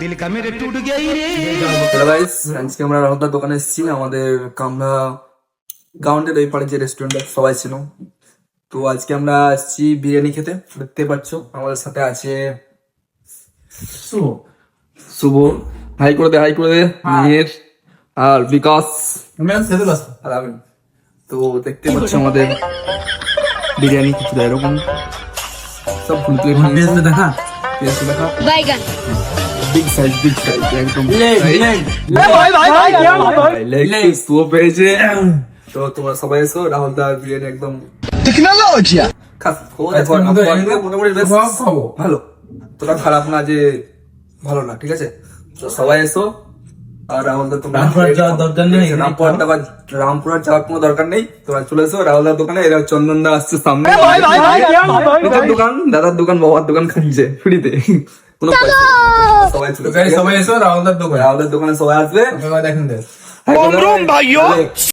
दिल का मेरे टूट गया ही रे। হ্যালো গাইস, আজকে আমরা রাহুলদার দোকানে এসেছি। আমাদের কামরা গ্রাউন্ডের ওই পাড়ে যে রেস্টুরেন্টে সবাই ছিল, তো আজকে আমরা এসেছি বিরিয়ানি খেতে। দেখতে পাচ্ছ আমাদের সাথে আছে শুভ, হাই করে দে, মিহির আর বিকাশ আর আমি। তো দেখতে পাচ্ছ আমাদের বিরিয়ানি কিছুটা এরকম সব ফুল প্লেট দেখা বাইগান বিগ সাইজ একদম তো পেয়েছে। তো তোমরা সবাই এসো, রাহুল দার বিরিয়ানি একদম মোটামুটি বেশ ভালো, তোরা খারাপ না যে ভালো না, ঠিক আছে। তো সবাই এসো। আর রাহুল দা তোমরা রামপুরহাট যাওয়ার কোনো দরকার নেই, তোমরা চলে এসো রাহুল দার দোকানে। এরা চন্দন দা আসছে সামনে, দোকান দাদার দোকান বাবার দোকান খাচ্ছে ফ্রিতে, কোনো পয়সা নেই। সবাই চলে এসো, সবাই এসো রাহুলদার দোকানে। রাহুল দার দোকানে সবাই আসবে। দেখেন হাই বলো।